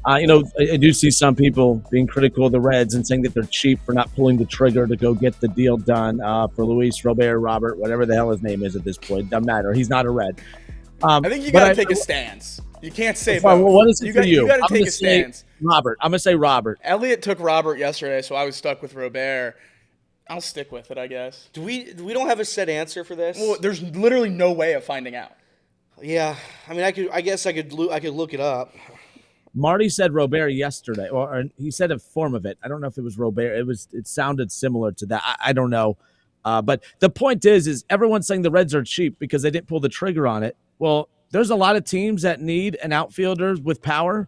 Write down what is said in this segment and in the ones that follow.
I do see some people being critical of the Reds and saying that they're cheap for not pulling the trigger to go get the deal done for Luis Robert, whatever the hell his name is at this point. Doesn't matter. He's not a Red. I think you But got to I, take a stance. You can't say fine, well, both. what is it You for got you you? got to I'm going take to a say stance. Robert. I'm going to say Robert. Elliot took Robert yesterday, so I was stuck with Robert. I'll stick with it, I guess. We don't have a set answer for this? Well, there's literally no way of finding out. Yeah, I mean, I guess I could look it up. Marty said Robert yesterday, or he said a form of it. I don't know if it was Robert. It sounded similar to that. I don't know. But the point is everyone's saying the Reds are cheap because they didn't pull the trigger on it. Well, there's a lot of teams that need an outfielder with power.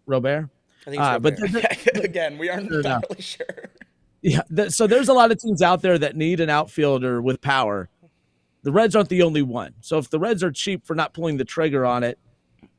Robert. I think it's Robert. But again, we aren't entirely sure. Yeah, so there's a lot of teams out there that need an outfielder with power. The Reds aren't the only one. So if the Reds are cheap for not pulling the trigger on it,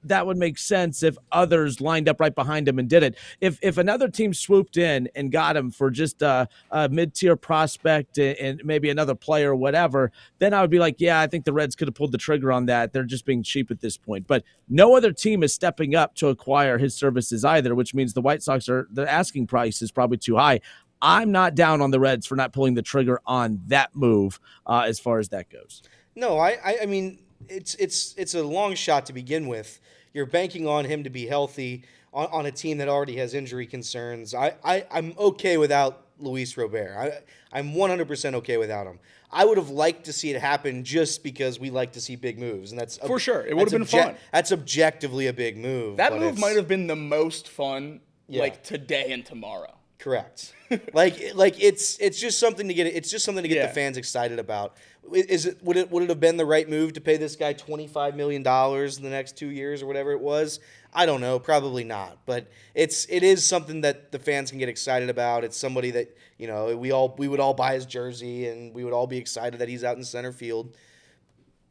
that would make sense if others lined up right behind him and did it. If another team swooped in and got him for just a mid-tier prospect and maybe another player or whatever, then I would be like, yeah, I think the Reds could have pulled the trigger on that. They're just being cheap at this point. But no other team is stepping up to acquire his services either, which means the White Sox the asking price is probably too high. I'm not down on the Reds for not pulling the trigger on that move as far as that goes. No, I mean it's a long shot to begin with. You're banking on him to be healthy on a team that already has injury concerns. I'm okay without Luis Robert. I'm 100% okay without him. I would have liked to see it happen just because we like to see big moves, and that's For sure. It would have been fun. That's objectively a big move. That move might have been the most fun, Yeah. like today and tomorrow. Correct. like it's just something to get Yeah. the fans excited about. Would it have been the right move to pay this guy $25 million in the next 2 years or whatever it was? I don't know, probably not. But it is something that the fans can get excited about. It's somebody that, we would all buy his jersey and we would all be excited that he's out in center field.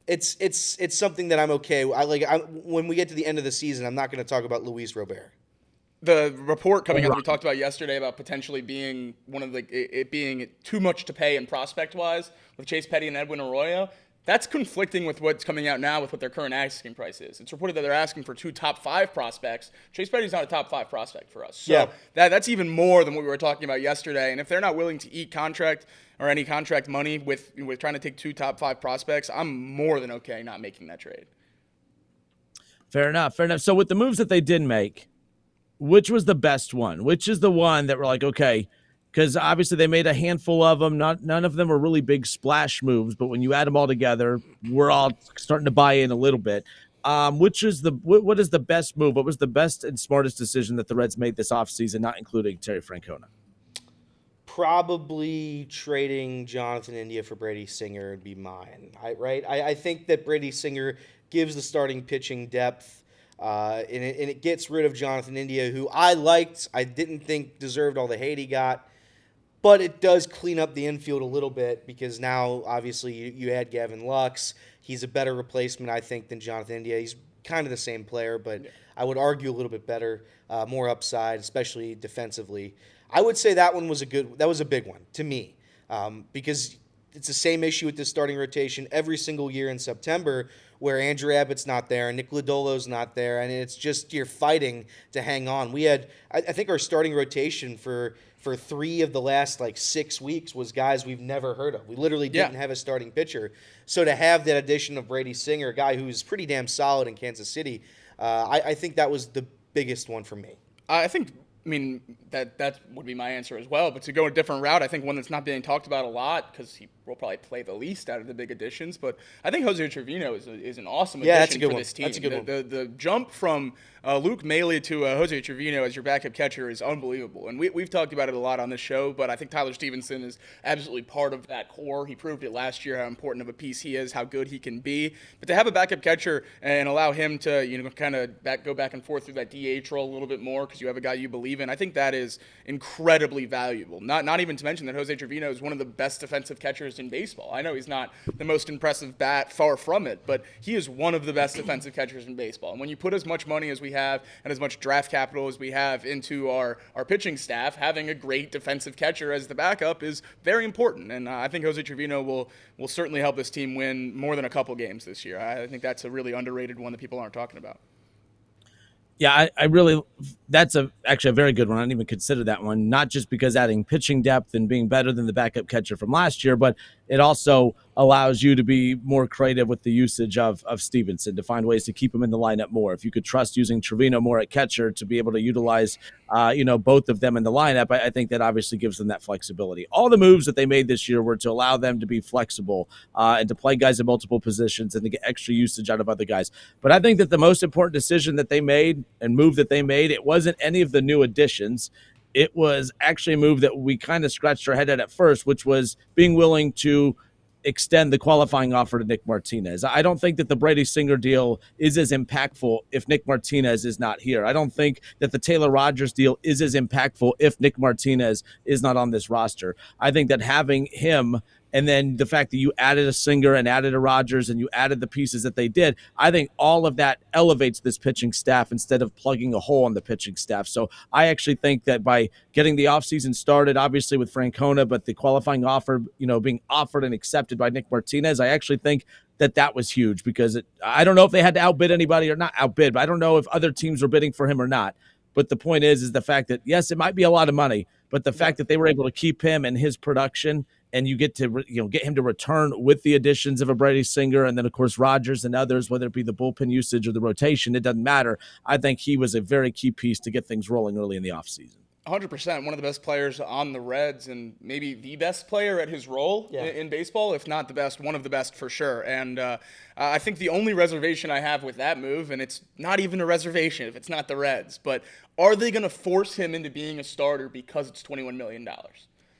It's something that I'm okay. When we get to the end of the season, I'm not going to talk about Luis Robert. The report coming out that we talked about yesterday about potentially being it being too much to pay in prospect wise with Chase Petty and Edwin Arroyo, that's conflicting with what's coming out now with what their current asking price is. It's reported that they're asking for 2 top 5 prospects. Chase Petty's not a top 5 prospect for us. So that's even more than what we were talking about yesterday. And if they're not willing to eat contract or any contract money with trying to take 2 top 5 prospects, I'm more than okay not making that trade. Fair enough. So with the moves that they did make, which was the best one? Which is the one that we're like, okay, because obviously they made a handful of them. None of them were really big splash moves, but when you add them all together, we're all starting to buy in a little bit. What is the best move? What was the best and smartest decision that the Reds made this offseason, not including Terry Francona? Probably trading Jonathan India for Brady Singer would be mine. I think that Brady Singer gives the starting pitching depth. And it gets rid of Jonathan India, who I liked. I didn't think deserved all the hate he got. But it does clean up the infield a little bit because now, obviously, you add Gavin Lux. He's a better replacement, I think, than Jonathan India. He's kind of the same player, but I would argue a little bit better, more upside, especially defensively. I would say that was a big one to me because it's the same issue with the starting rotation every single year in September where Andrew Abbott's not there and Nick Lodolo's not there, and it's just you're fighting to hang on. We had, I think our starting rotation for 3 of the last 6 weeks was guys we've never heard of. We literally didn't have a starting pitcher. So to have that addition of Brady Singer, a guy who's pretty damn solid in Kansas City, I think that was the biggest one for me. I mean, that would be my answer as well. But to go a different route, I think one that's not being talked about a lot because he will probably play the least out of the big additions. But I think Jose Trevino is an awesome addition for this team. That's a good one. The jump from Luke Maile to Jose Trevino as your backup catcher is unbelievable. And we've talked about it a lot on this show, but I think Tyler Stevenson is absolutely part of that core. He proved it last year how important of a piece he is, how good he can be. But to have a backup catcher and allow him to kind of go back and forth through that DH role a little bit more because you have a guy you believe in, I think that is incredibly valuable. Not even to mention that Jose Trevino is one of the best defensive catchers in baseball. I know he's not the most impressive bat, far from it, but he is one of the best defensive catchers in baseball. And when you put as much money as we have and as much draft capital as we have into our pitching staff, having a great defensive catcher as the backup is very important. And I think Jose Trevino will certainly help this team win more than a couple games this year. I think that's a really underrated one that people aren't talking about. Yeah, I really, that's actually a very good one. I didn't even consider that one, not just because adding pitching depth and being better than the backup catcher from last year, but it also allows you to be more creative with the usage of Stevenson, to find ways to keep him in the lineup more. If you could trust using Trevino more at catcher to be able to utilize, both of them in the lineup, I think that obviously gives them that flexibility. All the moves that they made this year were to allow them to be flexible and to play guys in multiple positions and to get extra usage out of other guys. But I think that the most important decision that they made and move that they made, it wasn't any of the new additions. It was actually a move that we kind of scratched our head at first, which was being willing to extend the qualifying offer to Nick Martinez. I don't think that the Brady Singer deal is as impactful if Nick Martinez is not here. I don't think that the Taylor Rogers deal is as impactful if Nick Martinez is not on this roster. I think that having him and then the fact that you added a Singer and added a Rogers and you added the pieces that they did, I think all of that elevates this pitching staff instead of plugging a hole on the pitching staff. So I actually think that by getting the offseason started, obviously with Francona, but the qualifying offer, being offered and accepted by Nick Martinez, I actually think that was huge because I don't know if they had to outbid anybody or not outbid, but I don't know if other teams were bidding for him or not. But the point is the fact that, yes, it might be a lot of money, but the fact that they were able to keep him and his production and you get to get him to return with the additions of a Brady Singer and then, of course, Rogers and others, whether it be the bullpen usage or the rotation, it doesn't matter. I think he was a very key piece to get things rolling early in the offseason. 100%. One of the best players on the Reds and maybe the best player at his role in baseball, if not the best, one of the best for sure. And I think the only reservation I have with that move, and it's not even a reservation if it's not the Reds, but are they going to force him into being a starter because it's $21 million?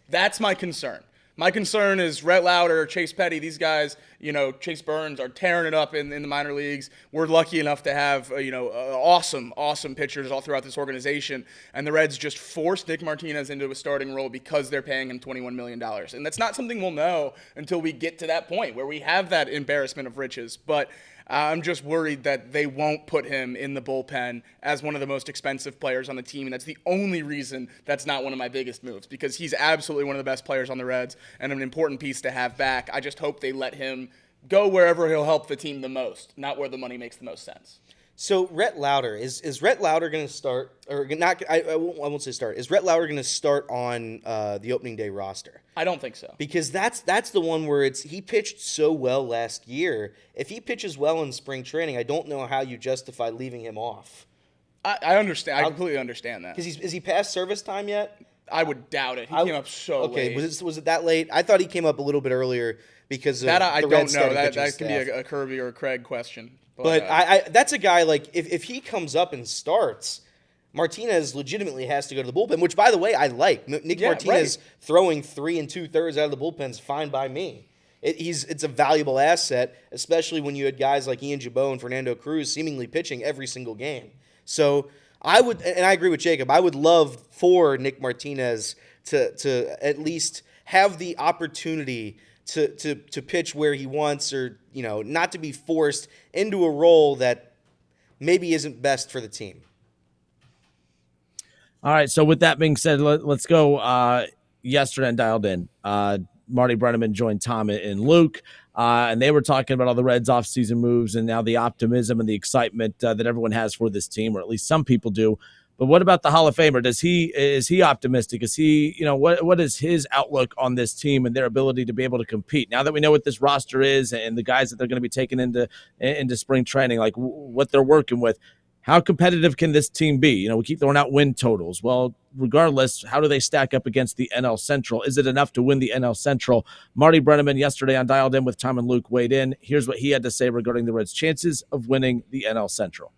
That's my concern. My concern is Rhett Lauder, Chase Petty, these guys, Chase Burns are tearing it up in the minor leagues. We're lucky enough to have, awesome pitchers all throughout this organization. And the Reds just forced Nick Martinez into a starting role because they're paying him $21 million. And that's not something we'll know until we get to that point where we have that embarrassment of riches. But I'm just worried that they won't put him in the bullpen as one of the most expensive players on the team, and that's the only reason that's not one of my biggest moves, because he's absolutely one of the best players on the Reds and an important piece to have back. I just hope they let him go wherever he'll help the team the most, not where the money makes the most sense. So Rhett Lauder, is Rhett Lauder going to start, or not? I won't say start. Is Rhett Lauder going to start on the opening day roster? I don't think so. Because that's the one where he pitched so well last year. If he pitches well in spring training, I don't know how you justify leaving him off. I understand. I completely understand that. Because is he past service time yet? I would doubt it. He came up so late. Okay, was it that late? I thought he came up a little bit earlier because of that. I the don't Reds know. That can staff. be a Kirby or a Craig question. But I that's a guy, like, if he comes up and starts, Martinez legitimately has to go to the bullpen, which, by the way, I like. Nick Martinez throwing 3 2/3 out of the bullpen is fine by me. It's a valuable asset, especially when you had guys like Ian Gibaut and Fernando Cruz seemingly pitching every single game. So I would, and I agree with Jacob, I would love for Nick Martinez to at least have the opportunity to pitch where he wants, or not to be forced into a role that maybe isn't best for the team. All right, so with that being said, let's go yesterday and dialed in. Marty Brenneman joined Tom and Luke, and they were talking about all the Reds offseason moves and now the optimism and the excitement that everyone has for this team, or at least some people do. But what about the Hall of Famer? Is he optimistic? Is he, what is his outlook on this team and their ability to be able to compete? Now that we know what this roster is and the guys that they're going to be taking into spring training, like what they're working with, how competitive can this team be? We keep throwing out win totals. Well, regardless, how do they stack up against the NL Central? Is it enough to win the NL Central? Marty Brenneman yesterday on Dialed In with Tom and Luke weighed in. Here's what he had to say regarding the Reds' chances of winning the NL Central.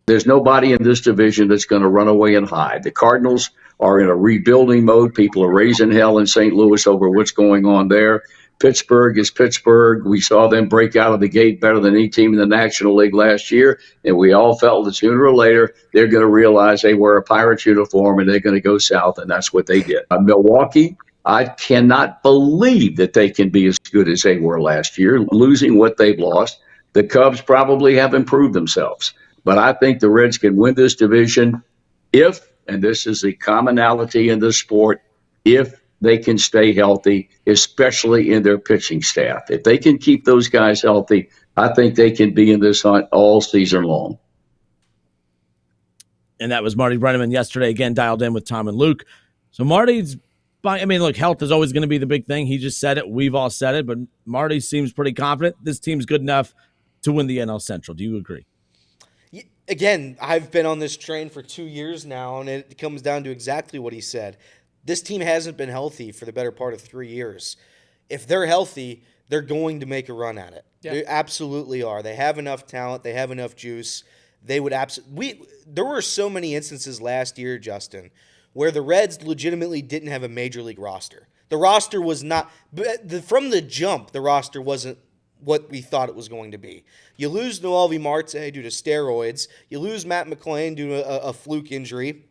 There's nobody in this division that's going to run away and hide. The Cardinals are in a rebuilding mode. People are raising hell in St. Louis over what's going on there. Pittsburgh is Pittsburgh. We saw them break out of the gate better than any team in the National League last year, and we all felt that sooner or later they're going to realize they wear a Pirates uniform and they're going to go south, and that's what they did. Milwaukee, I cannot believe that they can be as good as they were last year, losing what they've lost. The Cubs probably have improved themselves. But I think the Reds can win this division if, and this is a commonality in the sport, if they can stay healthy, especially in their pitching staff. If they can keep those guys healthy, I think they can be in this hunt all season long. And that was Marty Brenneman yesterday, again, dialed in with Tom and Luke. So Marty's, look, health is always going to be the big thing. He just said it. We've all said it. But Marty seems pretty confident this team's good enough to win the NL Central. Do you agree? Again, I've been on this train for 2 years now, and it comes down to exactly what he said. This team hasn't been healthy for the better part of 3 years. If they're healthy, they're going to make a run at it. Yeah. They absolutely are. They have enough talent. They have enough juice. They would absolutely. There were so many instances last year, Justin, where the Reds legitimately didn't have a major league roster. The roster was not from the jump. The roster wasn't what we thought it was going to be. You lose Noel Marte due to steroids. You lose Matt McClain due to a fluke injury.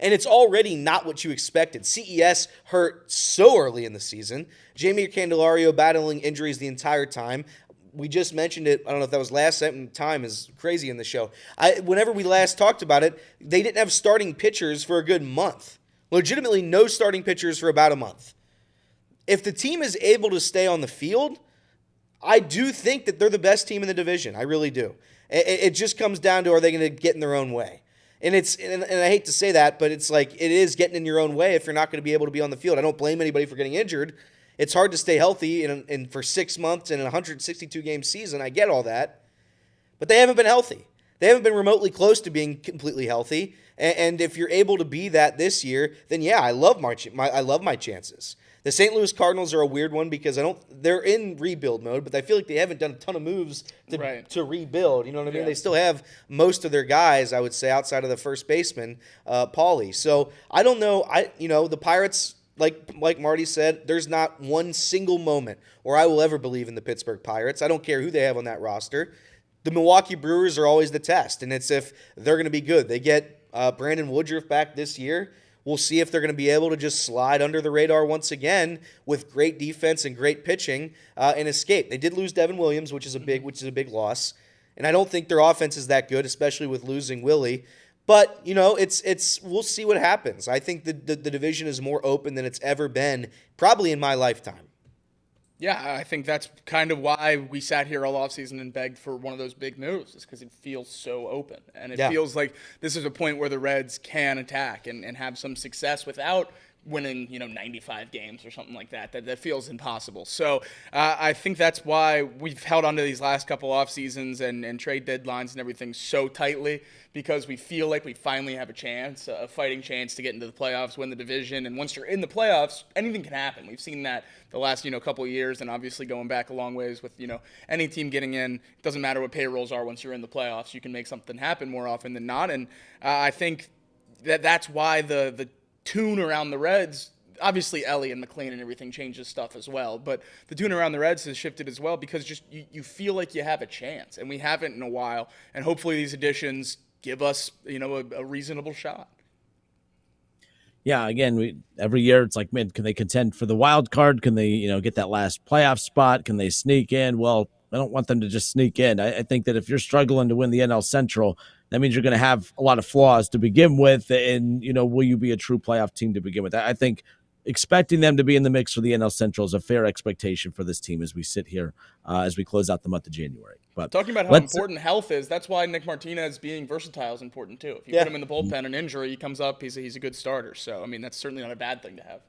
And it's already not what you expected. CES hurt so early in the season. Jamie Candelario battling injuries the entire time. We just mentioned it. I don't know if that was last time is crazy in the show. Whenever we last talked about it, they didn't have starting pitchers for a good month. Legitimately no starting pitchers for about a month. If the team is able to stay on the field, I do think that they're the best team in the division. I really do. It just comes down to, are they going to get in their own way? And I hate to say that, but it's like it is getting in your own way if you're not going to be able to be on the field. I don't blame anybody for getting injured. It's hard to stay healthy and for 6 months in a 162-game season. I get all that. But they haven't been healthy. They haven't been remotely close to being completely healthy. And if you're able to be that this year, then yeah, I love my chances. The St. Louis Cardinals are a weird one because they're in rebuild mode, but I feel like they haven't done a ton of moves to rebuild. You know what I mean? Yeah. They still have most of their guys, I would say, outside of the first baseman, Paulie. So I don't know. The Pirates, like Marty said, there's not one single moment where I will ever believe in the Pittsburgh Pirates. I don't care who they have on that roster. The Milwaukee Brewers are always the test, and it's if they're going to be good. They get Brandon Woodruff back this year. We'll see if they're going to be able to just slide under the radar once again with great defense and great pitching and escape. They did lose Devin Williams, which is a big loss, and I don't think their offense is that good, especially with losing Willie. But it's we'll see what happens. I think the division is more open than it's ever been, probably in my lifetime. Yeah, I think that's kind of why we sat here all offseason and begged for one of those big moves, is because it feels so open. And it feels like this is a point where the Reds can attack and have some success without winning, 95 games or something like that. That feels impossible. So I think that's why we've held on to these last couple off seasons and trade deadlines and everything so tightly, because we feel like we finally have a fighting chance to get into the playoffs, win the division. And once you're in the playoffs, anything can happen. We've seen that the last, couple of years, and obviously going back a long ways with, any team getting in. It doesn't matter what payrolls are. Once you're in the playoffs, you can make something happen more often than not. And I think that's why the tune around the Reds, obviously Ellie and McClain and everything changes stuff as well, but the tune around the Reds has shifted as well, because just you feel like you have a chance, and we haven't in a while, and hopefully these additions give us a reasonable shot. Yeah, again, every year it's like, man, can they contend for the wild card? Can they get that last playoff spot? Can they sneak in? Well, I don't want them to just sneak in. I think that if you're struggling to win the NL Central, that means you're going to have a lot of flaws to begin with, and will you be a true playoff team to begin with? I think expecting them to be in the mix for the NL Central is a fair expectation for this team as we sit here as we close out the month of January. But talking about how important health is, that's why Nick Martinez being versatile is important too. If you put him in the bullpen, an injury, he comes up, he's a good starter. So that's certainly not a bad thing to have.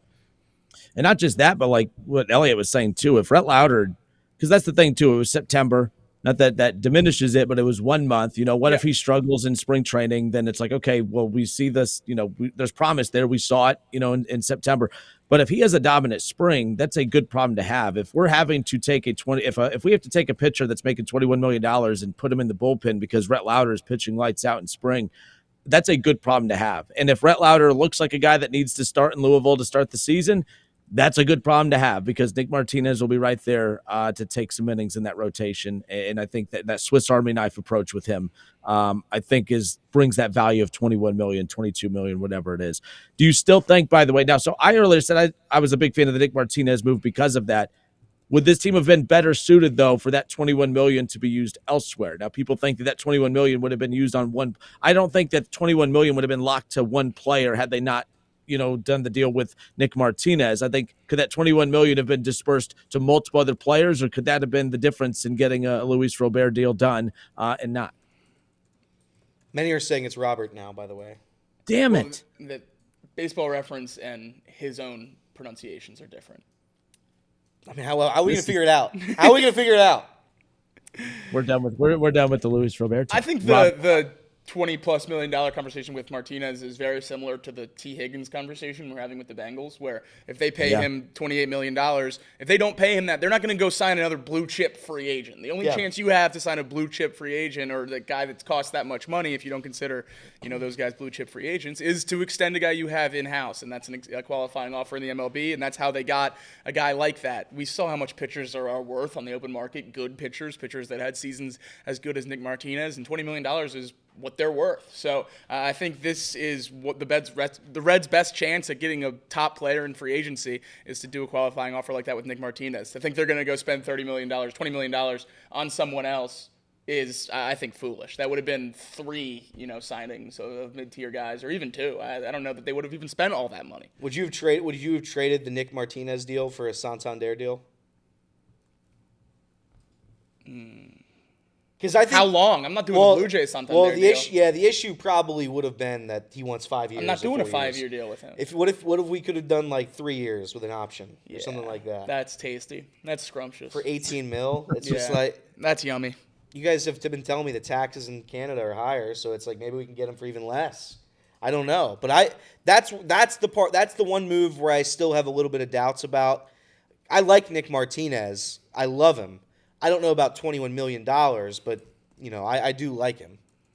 And not just that, but like what Elliot was saying too, if Rhett Lauder, because that's the thing too, it was September. Not that diminishes it, but it was 1 month. What if he struggles in spring training? Then it's like, okay, well, we see this, there's promise there. We saw it, in September. But if he has a dominant spring, that's a good problem to have. If we're having to take if we have to take a pitcher that's making $21 million and put him in the bullpen because Rhett Lauder is pitching lights out in spring, that's a good problem to have. And if Rhett Lauder looks like a guy that needs to start in Louisville to start the season, that's a good problem to have, because Nick Martinez will be right there to take some innings in that rotation. And I think that Swiss Army knife approach with him, I think brings that value of 21 million, 22 million, whatever it is. Do you still think, by the way, now, so I earlier said I was a big fan of the Nick Martinez move because of that. Would this team have been better suited, though, for that 21 million to be used elsewhere? Now, people think that 21 million would have been used on one. I don't think that 21 million would have been locked to one player had they not done the deal with Nick Martinez. I think, could that 21 million have been dispersed to multiple other players, or could that have been the difference in getting a Luis Robert deal done and not? Many are saying it's Robert now, by the way. Damn Well, it. the Baseball Reference and his own pronunciations are different. I mean, how are we going to figure it out? How are we going to figure it out? We're done with the Luis Roberto. I think the $20+ million conversation with Martinez is very similar to the T. Higgins conversation we're having with the Bengals, where if they pay him $28 million, if they don't pay him that, they're not going to go sign another blue chip free agent. The only chance you have to sign a blue chip free agent, or the guy that's cost that much money, if you don't consider those guys blue chip free agents, is to extend a guy you have in-house, and that's a qualifying offer in the MLB, and that's how they got a guy like that. We saw how much pitchers are worth on the open market, good pitchers that had seasons as good as Nick Martinez, and $20 million is what they're worth. So I think this is what the Reds' best chance at getting a top player in free agency is to do a qualifying offer like that with Nick Martinez. I think they're going to go spend $30 million, $20 million on someone else is, I think, foolish. That would have been 3, signings of mid-tier guys, or even 2. I don't know that they would have even spent all that money. Would you have traded the Nick Martinez deal for a Santander deal? Because I think how long? I'm not doing the Blue Jays Santander deal. The issue probably would have been that he wants 5 years. I'm not doing a 4 5-year deal with him. What if we could have done like 3 years with an option or something like that? That's tasty. That's scrumptious. For 18 mil, it's just like that's yummy. You guys have been telling me the taxes in Canada are higher, so it's like maybe we can get him for even less. I don't know, but that's the one move where I still have a little bit of doubts about. I like Nick Martinez. I love him. I don't know about $21 million, but I do like him.